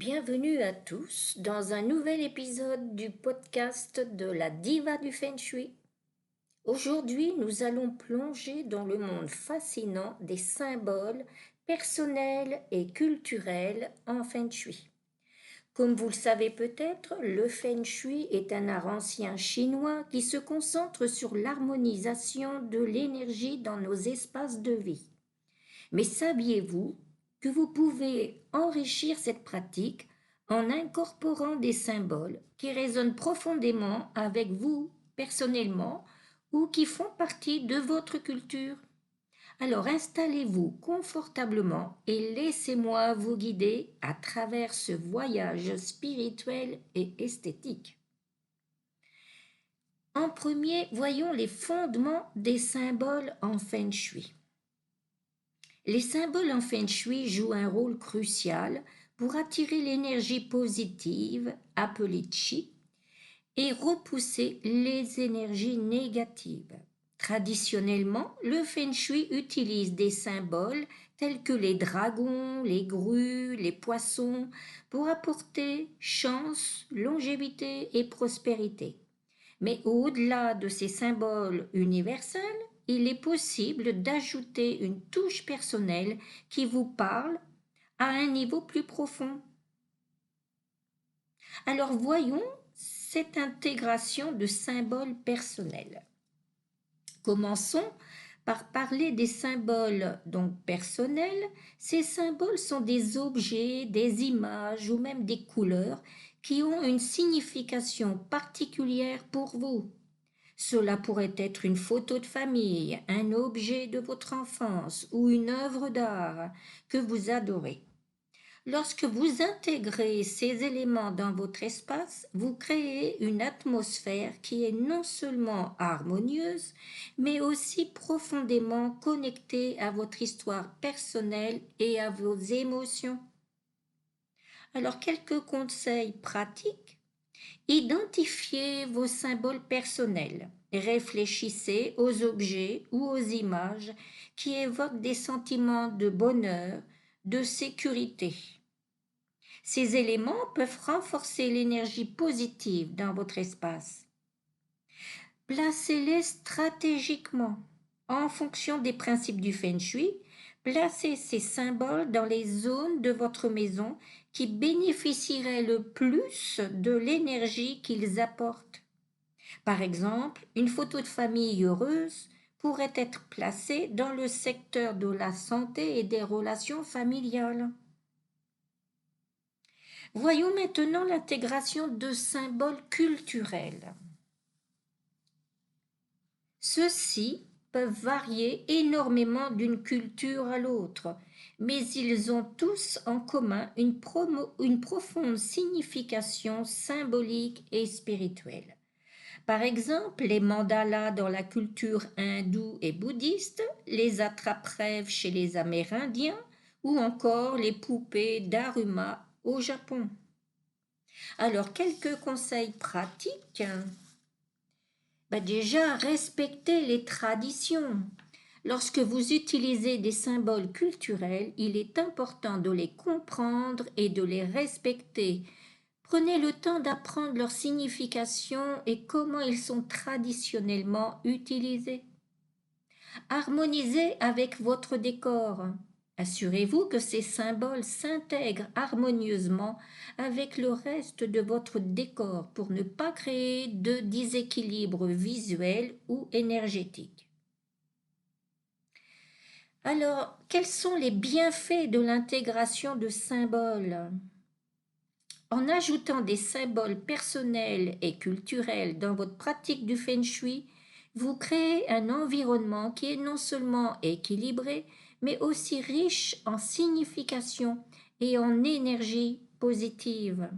Bienvenue à tous dans un nouvel épisode du podcast de la diva du Feng Shui. Aujourd'hui, nous allons plonger dans le monde fascinant des symboles personnels et culturels en Feng Shui. Comme vous le savez peut-être, le Feng Shui est un art ancien chinois qui se concentre sur l'harmonisation de l'énergie dans nos espaces de vie. Mais saviez-vous que vous pouvez enrichir cette pratique en incorporant des symboles qui résonnent profondément avec vous personnellement ou qui font partie de votre culture? Alors installez-vous confortablement et laissez-moi vous guider à travers ce voyage spirituel et esthétique. En premier, voyons les fondements des symboles en Feng Shui. Les symboles en Feng Shui jouent un rôle crucial pour attirer l'énergie positive, appelée Qi, et repousser les énergies négatives. Traditionnellement, le Feng Shui utilise des symboles tels que les dragons, les grues, les poissons pour apporter chance, longévité et prospérité. Mais au-delà de ces symboles universels, il est possible d'ajouter une touche personnelle qui vous parle à un niveau plus profond. Alors voyons cette intégration de symboles personnels. Commençons par parler des symboles donc personnels. Ces symboles sont des objets, des images ou même des couleurs qui ont une signification particulière pour vous. Cela pourrait être une photo de famille, un objet de votre enfance ou une œuvre d'art que vous adorez. Lorsque vous intégrez ces éléments dans votre espace, vous créez une atmosphère qui est non seulement harmonieuse, mais aussi profondément connectée à votre histoire personnelle et à vos émotions. Alors, quelques conseils pratiques. Identifiez vos symboles personnels. Réfléchissez aux objets ou aux images qui évoquent des sentiments de bonheur, de sécurité. Ces éléments peuvent renforcer l'énergie positive dans votre espace. Placez-les stratégiquement. En fonction des principes du Feng Shui, placez ces symboles dans les zones de votre maison qui bénéficieraient le plus de l'énergie qu'ils apportent. Par exemple, une photo de famille heureuse pourrait être placée dans le secteur de la santé et des relations familiales. Voyons maintenant l'intégration de symboles culturels. Ceux-ci peuvent varier énormément d'une culture à l'autre, mais ils ont tous en commun une profonde signification symbolique et spirituelle. Par exemple, les mandalas dans la culture hindoue et bouddhiste, les attrape-rêves chez les Amérindiens ou encore les poupées d'Aruma au Japon. Alors, quelques conseils pratiques. Déjà, respectez les traditions. Lorsque vous utilisez des symboles culturels, il est important de les comprendre et de les respecter. Prenez le temps d'apprendre leur signification et comment ils sont traditionnellement utilisés. Harmonisez avec votre décor. Assurez-vous que ces symboles s'intègrent harmonieusement avec le reste de votre décor pour ne pas créer de déséquilibre visuel ou énergétique. Alors, quels sont les bienfaits de l'intégration de symboles? En ajoutant des symboles personnels et culturels dans votre pratique du Feng Shui, vous créez un environnement qui est non seulement équilibré, mais aussi riche en signification et en énergie positive.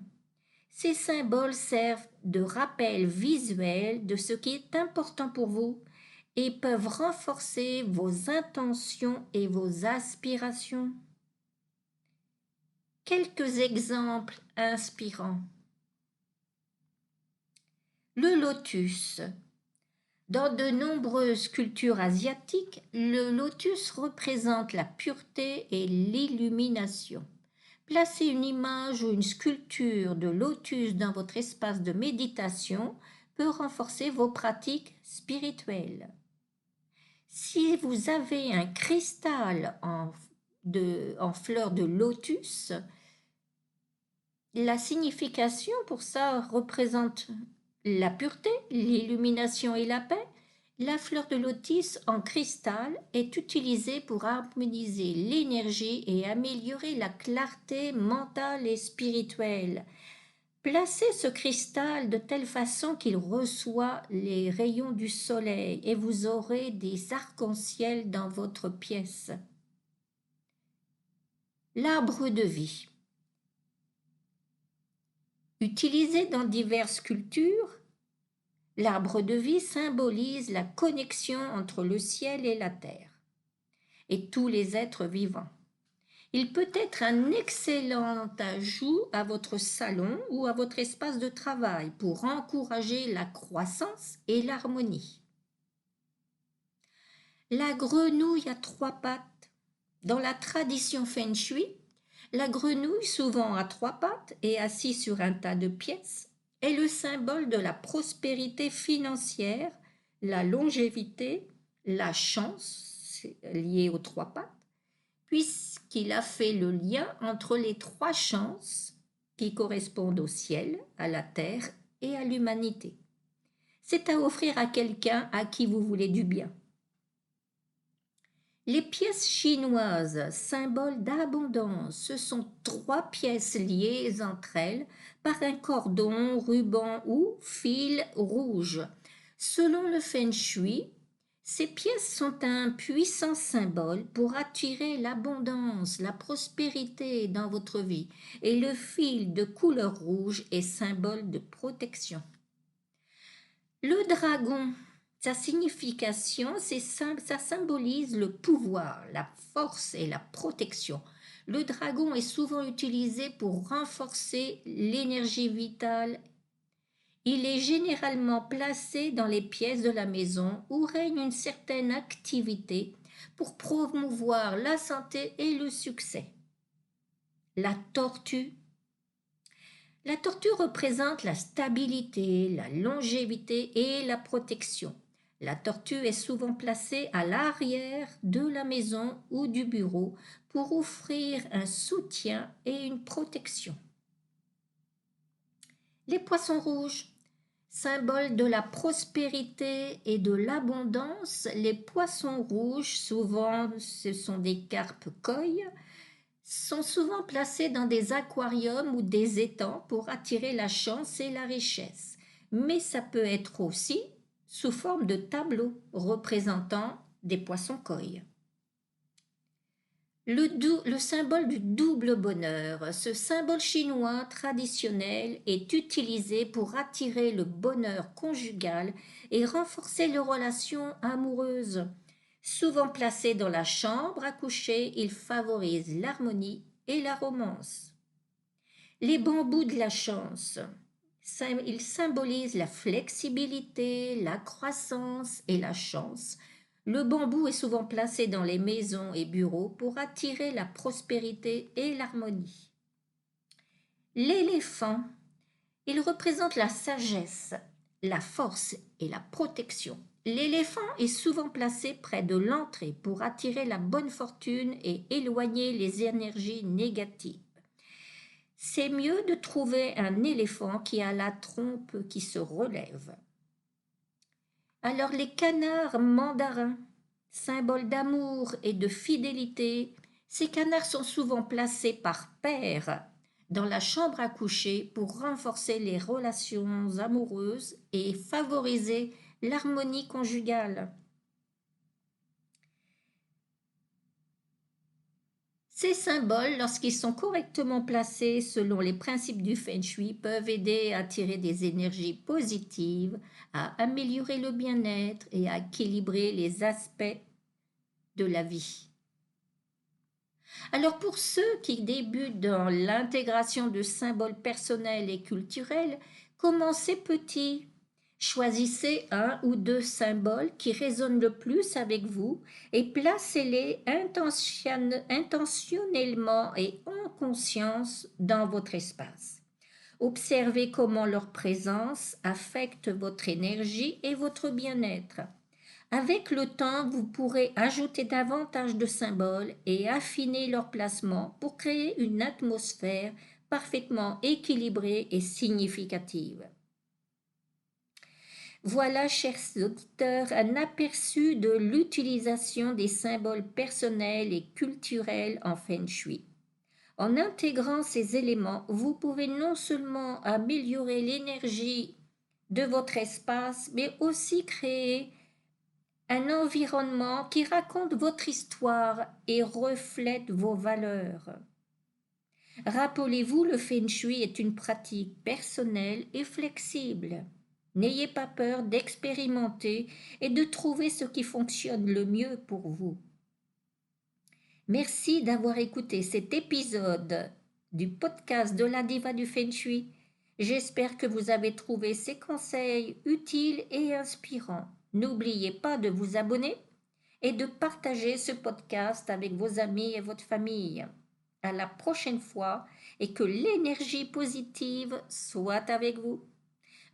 Ces symboles servent de rappel visuel de ce qui est important pour vous et peuvent renforcer vos intentions et vos aspirations. Quelques exemples inspirants. Le lotus. Dans de nombreuses cultures asiatiques, le lotus représente la pureté et l'illumination. Placer une image ou une sculpture de lotus dans votre espace de méditation peut renforcer vos pratiques spirituelles. Si vous avez un cristal en fleur de lotus, la signification pour ça représente la pureté, l'illumination et la paix. La fleur de lotus en cristal est utilisée pour harmoniser l'énergie et améliorer la clarté mentale et spirituelle. Placez ce cristal de telle façon qu'il reçoit les rayons du soleil et vous aurez des arcs-en-ciel dans votre pièce. L'arbre de vie. Utilisé dans diverses cultures, l'arbre de vie symbolise la connexion entre le ciel et la terre et tous les êtres vivants. Il peut être un excellent ajout à votre salon ou à votre espace de travail pour encourager la croissance et l'harmonie. La grenouille à 3 pattes. Dans la tradition Feng Shui, la grenouille, souvent à 3 pattes et assise sur un tas de pièces, est le symbole de la prospérité financière, la longévité, la chance liée aux 3 pattes, puisqu'il a fait le lien entre les 3 chances qui correspondent au ciel, à la terre et à l'humanité. C'est à offrir à quelqu'un à qui vous voulez du bien. Les pièces chinoises, symboles d'abondance, ce sont 3 pièces liées entre elles par un cordon, ruban ou fil rouge. Selon le Feng Shui, ces pièces sont un puissant symbole pour attirer l'abondance, la prospérité dans votre vie, et le fil de couleur rouge est symbole de protection. Le dragon, sa signification, ça symbolise le pouvoir, la force et la protection. Le dragon est souvent utilisé pour renforcer l'énergie vitale. Il est généralement placé dans les pièces de la maison où règne une certaine activité pour promouvoir la santé et le succès. La tortue. La tortue représente la stabilité, la longévité et la protection. La tortue est souvent placée à l'arrière de la maison ou du bureau pour offrir un soutien et une protection. Les poissons rouges. Symbole de la prospérité et de l'abondance, les poissons rouges, souvent ce sont des carpes koi, sont souvent placés dans des aquariums ou des étangs pour attirer la chance et la richesse. Mais ça peut être aussi sous forme de tableaux représentant des poissons koi. Le symbole du double bonheur. Ce symbole chinois traditionnel est utilisé pour attirer le bonheur conjugal et renforcer les relations amoureuses. Souvent placé dans la chambre à coucher, il favorise l'harmonie et la romance. Les bambous de la chance. Ils symbolisent la flexibilité, la croissance et la chance. Le bambou est souvent placé dans les maisons et bureaux pour attirer la prospérité et l'harmonie. L'éléphant, il représente la sagesse, la force et la protection. L'éléphant est souvent placé près de l'entrée pour attirer la bonne fortune et éloigner les énergies négatives. C'est mieux de trouver un éléphant qui a la trompe qui se relève. Alors les canards mandarins, symbole d'amour et de fidélité, ces canards sont souvent placés par paires dans la chambre à coucher pour renforcer les relations amoureuses et favoriser l'harmonie conjugale. Ces symboles, lorsqu'ils sont correctement placés selon les principes du Feng Shui, peuvent aider à attirer des énergies positives, à améliorer le bien-être et à équilibrer les aspects de la vie. Alors pour ceux qui débutent dans l'intégration de symboles personnels et culturels, commencez petit. Choisissez 1 ou 2 symboles qui résonnent le plus avec vous et placez-les intentionnellement et en conscience dans votre espace. Observez comment leur présence affecte votre énergie et votre bien-être. Avec le temps, vous pourrez ajouter davantage de symboles et affiner leur placement pour créer une atmosphère parfaitement équilibrée et significative. Voilà, chers auditeurs, un aperçu de l'utilisation des symboles personnels et culturels en Feng Shui. En intégrant ces éléments, vous pouvez non seulement améliorer l'énergie de votre espace, mais aussi créer un environnement qui raconte votre histoire et reflète vos valeurs. Rappelez-vous, le Feng Shui est une pratique personnelle et flexible. N'ayez pas peur d'expérimenter et de trouver ce qui fonctionne le mieux pour vous. Merci d'avoir écouté cet épisode du podcast de la Diva du Feng Shui. J'espère que vous avez trouvé ces conseils utiles et inspirants. N'oubliez pas de vous abonner et de partager ce podcast avec vos amis et votre famille. À la prochaine fois et que l'énergie positive soit avec vous.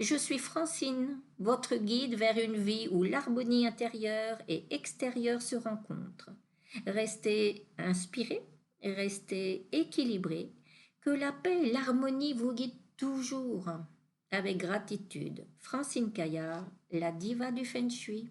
Je suis Francine, votre guide vers une vie où l'harmonie intérieure et extérieure se rencontrent. Restez inspirés, restez équilibrés, que la paix et l'harmonie vous guident toujours. Avec gratitude, Francine Caillard, la diva du Feng Shui.